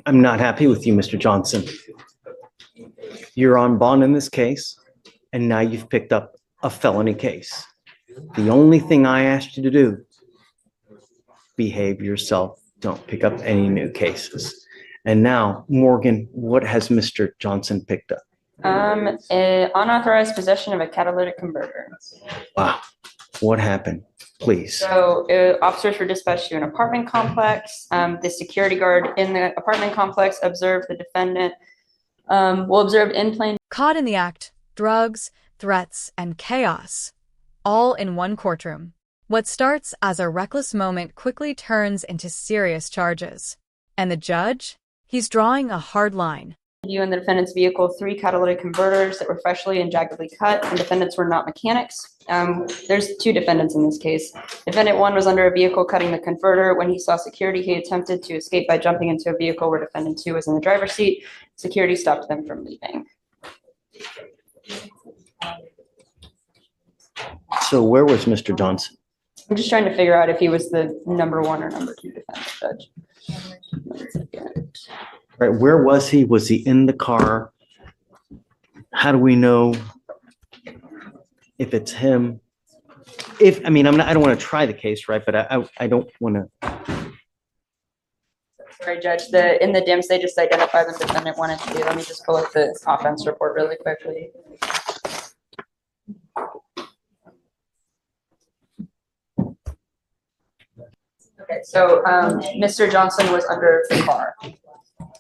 I'm not happy with you, Mr. Johnson. You're on bond in this case, and now you've picked up a felony case. The only thing I asked you to do, behave yourself. Don't pick up any new cases. And now, Morgan, what has Mr. Johnson picked up? Unauthorized possession of a catalytic converter. Wow. What happened? Please. So officers were dispatched to an apartment complex. The security guard in the apartment complex observed the defendant, observed in plain. Caught in the act, drugs, threats, and chaos, all in one courtroom. What starts as a reckless moment quickly turns into serious charges. And the judge? He's drawing a hard line. You in the defendant's vehicle 3 catalytic converters that were freshly and jaggedly cut. The defendants were not mechanics. There's 2 defendants in this case. Defendant 1 was under a vehicle cutting the converter. When he saw security, he attempted to escape by jumping into a vehicle where defendant 2 was in the driver's seat. Security stopped them from leaving. So where was Mr. Johnson? I'm just trying to figure out if he was the number 1 or number 2 defendant, Judge. 1 second. Right, where was he? Was he in the car? How do we know if it's him? I don't want to try the case, right? But I don't want to. Sorry, Judge. In the DIMS, they just identify the defendant 1 and 2. Let me just pull up the offense report really quickly. Okay, so Mr. Johnson was under the car.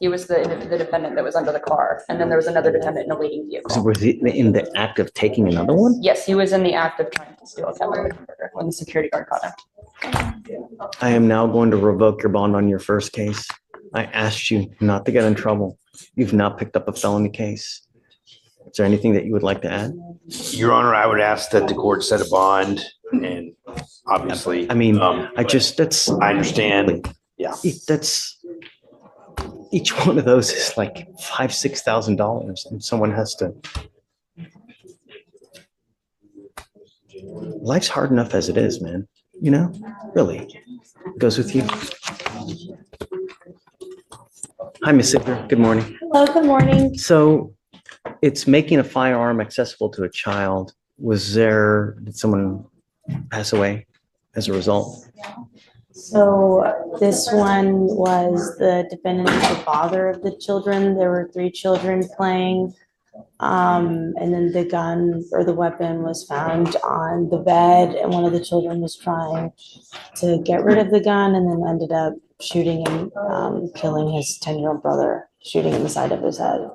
He was the defendant that was under the car, and then there was another defendant in a waiting vehicle. So was he in the act of taking another one? Yes, he was in the act of trying to steal a catalytic converter when the security guard caught him. I am now going to revoke your bond on your first case. I asked you not to get in trouble. You've now picked up a felony case. Is there anything that you would like to add? Your Honor, I would ask that the court set a bond, and obviously, I understand. Yeah. That's each one of those is like $5,000-$6,000, and someone has to. Life's hard enough as it is, man. You know, really. It goes with you. Hi, Ms. Sidler. Good morning. Hello, good morning. So it's making a firearm accessible to a child. Did someone pass away as a result? So this one was the defendant, the father of the children. There were 3 children playing. And then the gun or the weapon was found on the bed, and one of the children was trying to get rid of the gun and then ended up shooting and killing his 10-year-old brother, shooting in the side of his head.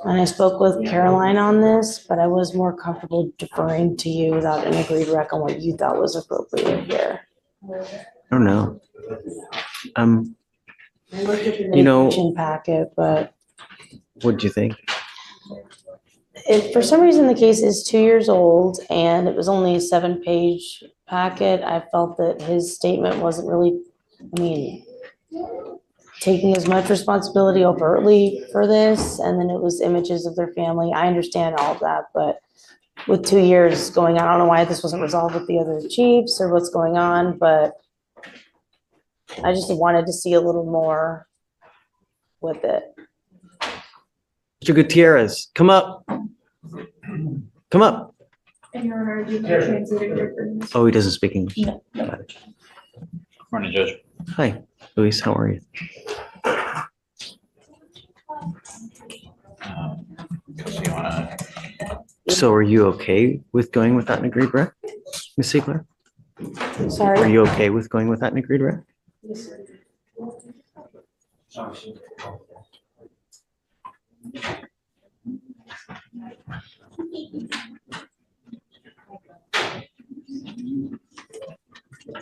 And I spoke with Caroline on this, but I was more comfortable deferring to you without an agreed rec on what you thought was appropriate here. I don't know. I looked at the mitigation packet, but what did you think? for some reason, the case is 2 years old and it was only a 7-page packet. I felt that his statement wasn't really, taking as much responsibility overtly for this. And then it was images of their family. I understand all of that, but with 2 years going on, I don't know why this wasn't resolved with the other chiefs or what's going on, but I just wanted to see a little more with it. Mr. Gutierrez, come up. Come up. Oh, he doesn't speak English. No. Morning, Judge. Hi, Luis. How are you? So are you okay with going without an agreed rec, Ms. Siegler? Sorry. Are you okay with going without an agreed rec?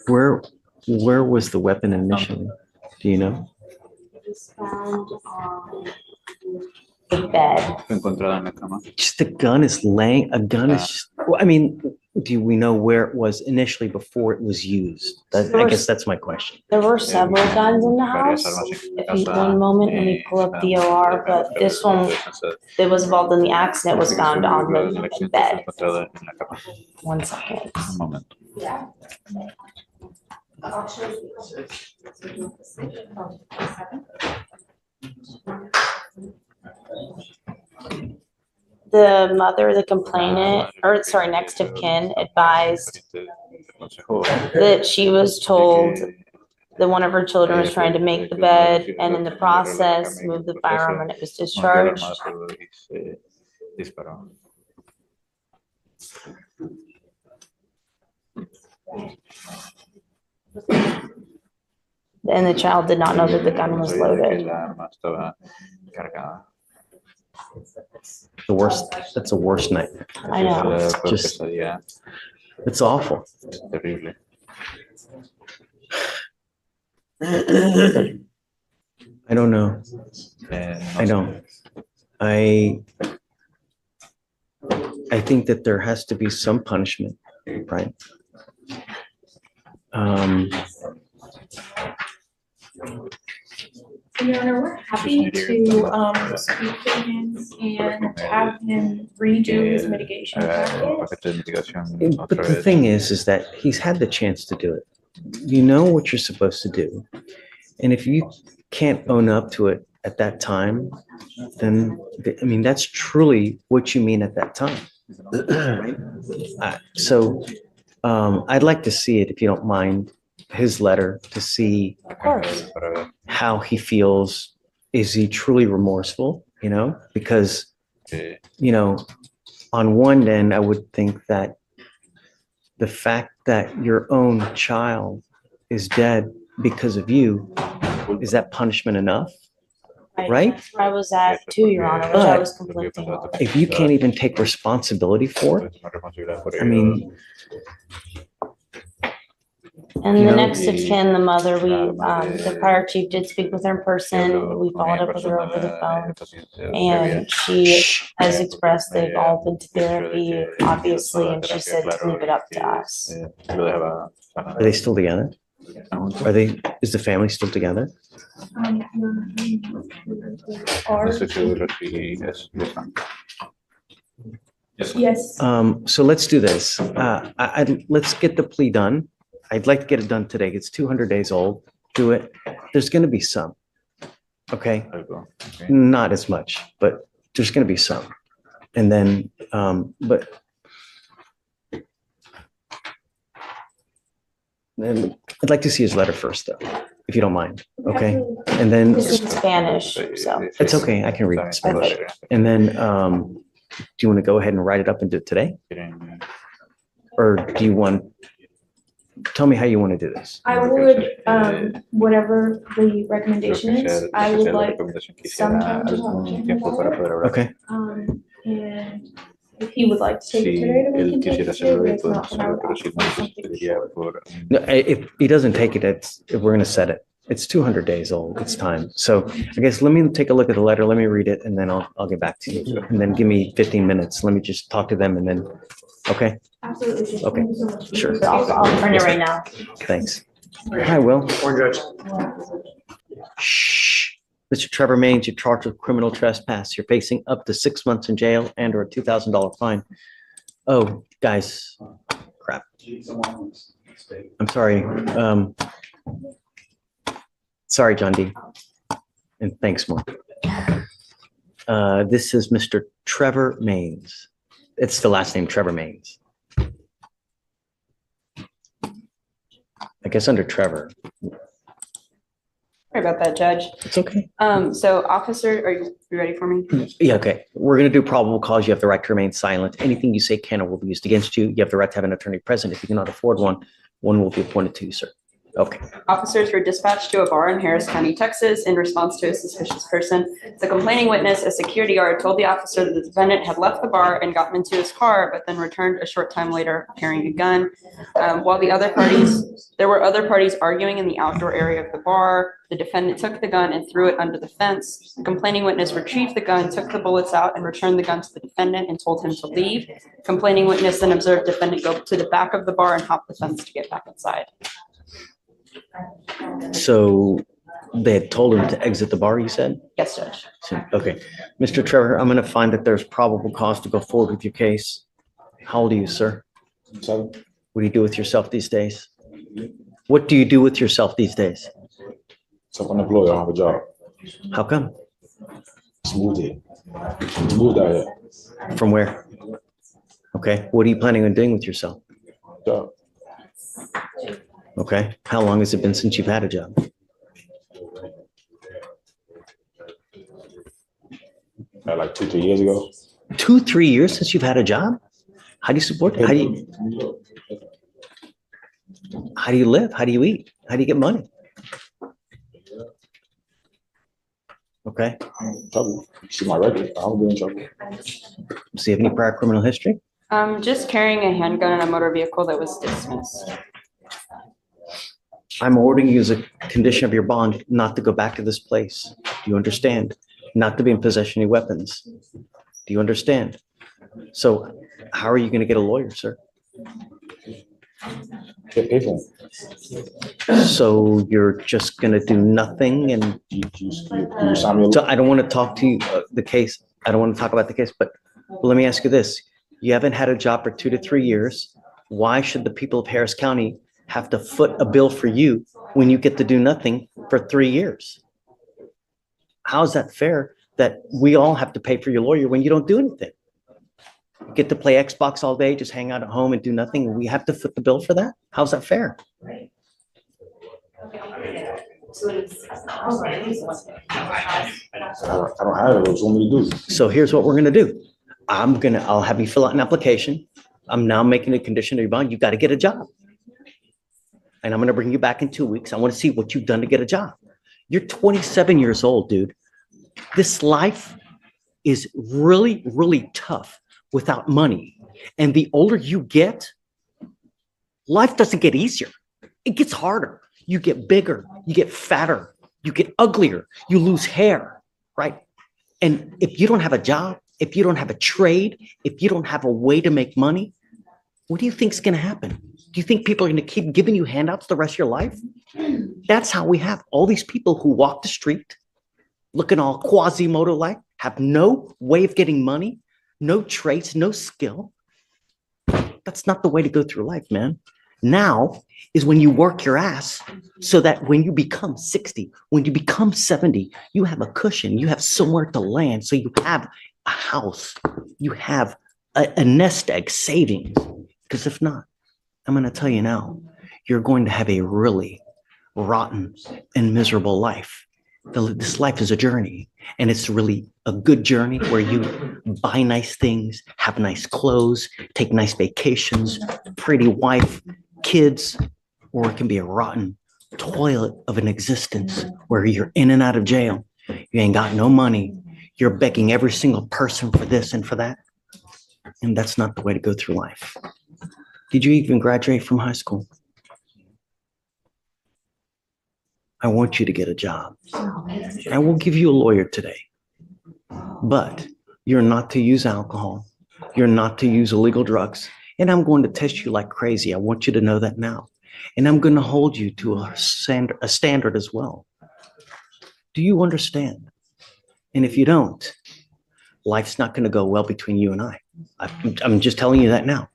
Where was the weapon initially? Do you know? It was found on the bed. Just the gun is laying. A gun is just. Well, do we know where it was initially before it was used? I guess that's my question. There were several guns in the house. One moment, let me pull up the OR, but this one that was involved in the accident was found on the bed. 1 second. The mother, the complainant, or sorry, next of kin advised that she was told that one of her children was trying to make the bed and in the process moved the firearm and it was discharged. And the child did not know that the gun was loaded. The worst, that's a worst nightmare. I know. Just, it's awful. I don't know. I don't. I think that there has to be some punishment, right? Your Honor, we're happy to speak to him and have him redo his mitigation package. But the thing is that he's had the chance to do it. You know what you're supposed to do. And if you can't own up to it at that time, then, I mean, that's truly what you mean at that time. Right? So I'd like to see it, if you don't mind, his letter to see Of course. how he feels. Is he truly remorseful? You know, because, you know, on one end, I would think that the fact that your own child is dead because of you, is that punishment enough? Right? That's where I was at too, Your Honor, which I was conflicting on. If you can't even take responsibility for it, I mean, And You the know, next of kin, the mother, the prior chief did speak with her in person. We followed up with her over the phone. And she has expressed they've all been to therapy, obviously, and she said to leave it up to us. are they still together? Are they, is the family still together? Yes. So let's do this. Let's get the plea done. I'd like to get it done today. It's 200 days old. Do it. There's going to be some. Okay. Not as much, but there's going to be some. And then, then I'd like to see his letter first, though, if you don't mind. Okay. And then This is in Spanish, so. it's okay. I can read Spanish. And then, do you want to go ahead and write it up and do it today? Or do you want, tell me how you want to do this. I would, whatever the recommendation is, I would like some time to talk to him about it. Okay. And if he would like to take it today, then we can take it today, but if not, then I would ask for something. No, if he doesn't take it, we're going to set it. It's 200 days old. It's time. So I guess let me take a look at the letter. Let me read it and then I'll get back to you. And then give me 15 minutes. Let me just talk to them and then, okay? Absolutely. Okay. Thank you so much. Sure. I'll print it right now. Thanks. Hi, Will. Shh. Mr. Trevor Maines, you're charged with criminal trespass. You're facing up to 6 months in jail and or a $2,000 fine. Oh, guys, crap. I'm sorry. Sorry, John D. And thanks, Mark. This is Mr. Trevor Maines. It's the last name, Trevor Maines. I guess under Trevor. Sorry about that, Judge. It's okay. So officer, are you ready for me? Yeah, okay. We're going to do probable cause. You have the right to remain silent. Anything you say can or will be used against you. You have the right to have an attorney present. If you cannot afford one, one will be appointed to you, sir. Okay. Officers were dispatched to a bar in Harris County, Texas, in response to a suspicious person. The complaining witness, a security guard, told the officer that the defendant had left the bar and gotten into his car, but then returned a short time later carrying a gun. While there were other parties arguing in the outdoor area of the bar. The defendant took the gun and threw it under the fence. The complaining witness retrieved the gun, took the bullets out, and returned the gun to the defendant and told him to leave. Complaining witness then observed defendant go to the back of the bar and hop the fence to get back inside. So they had told him to exit the bar, you said? Yes, Judge. Okay. Mr. Trevor, I'm going to find that there's probable cause to go forward with your case. How old are you, sir? 7. What do you do with yourself these days? What do you do with yourself these days? So I'm unemployed, I don't have a job. How come? Just moved here. Moved out here. From where? Okay, what are you planning on doing with yourself? Job. Okay, how long has it been since you've had a job? Like 2-3 years ago. 2-3 years since you've had a job? How do you support it? How do you live? How do you eat? How do you get money? Okay, Trouble. You see my record. I don't get in trouble. so you have any prior criminal history? Just carrying a handgun in a motor vehicle that was dismissed. I'm ordering you as a condition of your bond not to go back to this place. Do you understand? Not to be in possession of any weapons. Do you understand? So how are you going to get a lawyer, sir? Get paid for them. So you're just going to do nothing and You sign me a so I don't want to talk to you, the case. I don't want to talk about the case, but let me ask you this. You haven't had a job for 2 to 3 years. Why should the people of Harris County have to foot a bill for you when you get to do nothing for 3 years? How is that fair that we all have to pay for your lawyer when you don't do anything? You get to play Xbox all day, just hang out at home and do nothing, and we have to foot the bill for that? How's that fair? I don't have it. What you want me to do? So here's what we're gonna do. I'll have you fill out an application. I'm now making a condition of your bond. You got to get a job. And I'm gonna bring you back in 2 weeks. I want to see what you've done to get a job. You're 27 years old, dude. This life is really, really tough without money. And the older you get, life doesn't get easier. It gets harder. You get bigger, you get fatter, you get uglier, you lose hair, right? And if you don't have a job, if you don't have a trade, if you don't have a way to make money, what do you think is going to happen? Do you think people are going to keep giving you handouts the rest of your life? That's how we have all these people who walk the street looking all Quasimodo-like, have no way of getting money, no traits, no skill. That's not the way to go through life, man. Now is when you work your ass so that when you become 60, when you become 70, you have a cushion, you have somewhere to land. So you have a house, you have a nest egg savings. Because if not, I'm going to tell you now, you're going to have a really rotten and miserable life. This life is a journey, and it's really a good journey where you buy nice things, have nice clothes, take nice vacations, pretty wife, kids, or it can be a rotten toilet of an existence where you're in and out of jail. You ain't got no money. You're begging every single person for this and for that. And that's not the way to go through life. Did you even graduate from high school? I want you to get a job. I will give you a lawyer today. But you're not to use alcohol. You're not to use illegal drugs. And I'm going to test you like crazy. I want you to know that now. And I'm going to hold you to a standard as well. Do you understand? And if you don't, life's not going to go well between you and I. I'm just telling you that now.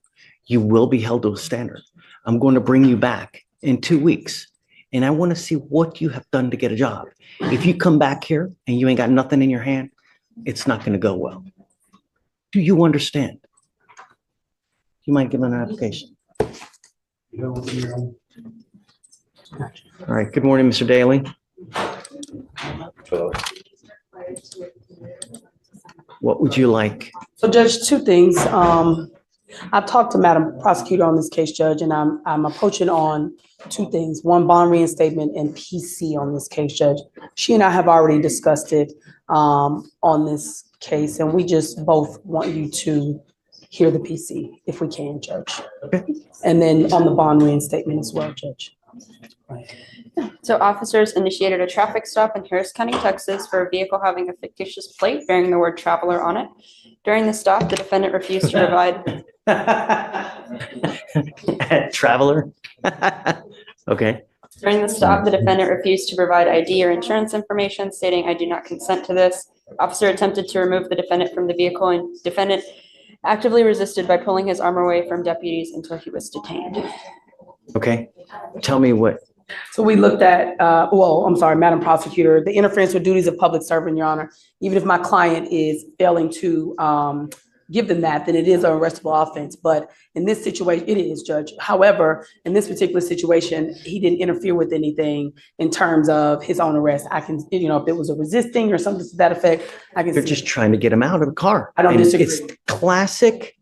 You will be held to a standard. I'm going to bring you back in 2 weeks. And I want to see what you have done to get a job. If you come back here and you ain't got nothing in your hand, it's not going to go well. Do you understand? You might give an application. All right. Good morning, Mr. Daly. What would you like? So Judge, two things. I've talked to Madam Prosecutor on this case, Judge, and I'm approaching on two things. One, bond reinstatement and PC on this case, Judge. She and I have already discussed it on this case, and we just both want you to hear the PC if we can, Judge. Okay. And then on the bond reinstatement as well, Judge. So officers initiated a traffic stop in Harris County, Texas for a vehicle having a fictitious plate bearing the word traveler on it. During the stop, the defendant refused to provide. Traveler. Okay. During the stop, the defendant refused to provide ID or insurance information, stating, "I do not consent to this." Officer attempted to remove the defendant from the vehicle, and defendant actively resisted by pulling his arm away from deputies until he was detained. Okay? Tell me what, So we looked at, well, I'm sorry, Madam Prosecutor, the interference with duties of public servant, Your Honor. Even if my client is failing to give them that, then it is an arrestable offense. But in this situation, it is, Judge. However, in this particular situation, he didn't interfere with anything in terms of his own arrest. I can, if it was a resisting or something to that effect, I can they're see. just trying to get him out of the car. I don't And disagree. It's classic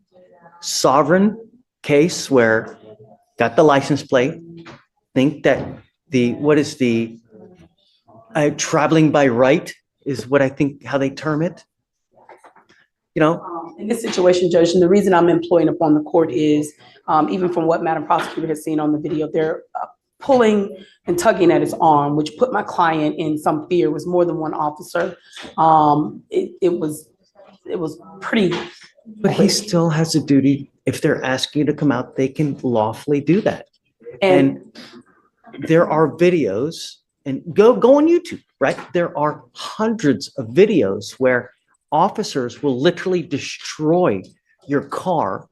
sovereign case where got the license plate, think that traveling by right is what I think, how they term it. In this situation, Judge, and the reason I'm employing upon the court is, even from what Madam Prosecutor has seen on the video, they're pulling and tugging at his arm, which put my client in some fear. It was more than one officer. It was pretty. But he still has a duty. If they're asking you to come out, they can lawfully do that. And there are videos, and go on YouTube, right? There are hundreds of videos where officers will literally destroy your car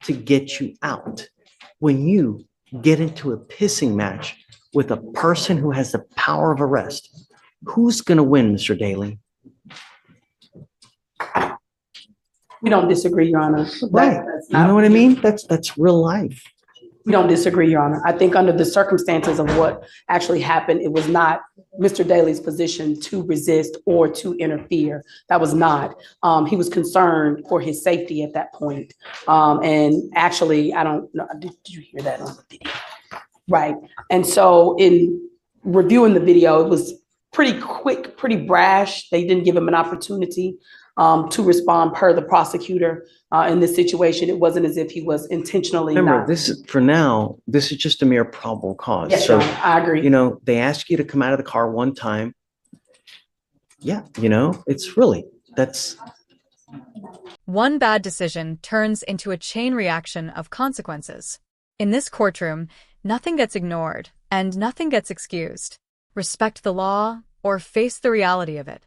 to get you out. When you get into a pissing match with a person who has the power of arrest, who's going to win, Mr. Daly? We don't disagree, Your Honor. Right. You know what I mean? That's real life. We don't disagree, Your Honor. I think under the circumstances of what actually happened, it was not Mr. Daly's position to resist or to interfere. That was not. He was concerned for his safety at that point. And actually, I don't know, did you hear that on the video? Right. And so in reviewing the video, it was pretty quick, pretty brash. They didn't give him an opportunity to respond per the prosecutor. In this situation, it wasn't as if he was intentionally Remember, not. this is just a mere probable cause. Yes, So, Your Honor, I agree. they ask you to come out of the car one time. Yeah, it's really, that's. One bad decision turns into a chain reaction of consequences. In this courtroom, nothing gets ignored and nothing gets excused. Respect the law or face the reality of it.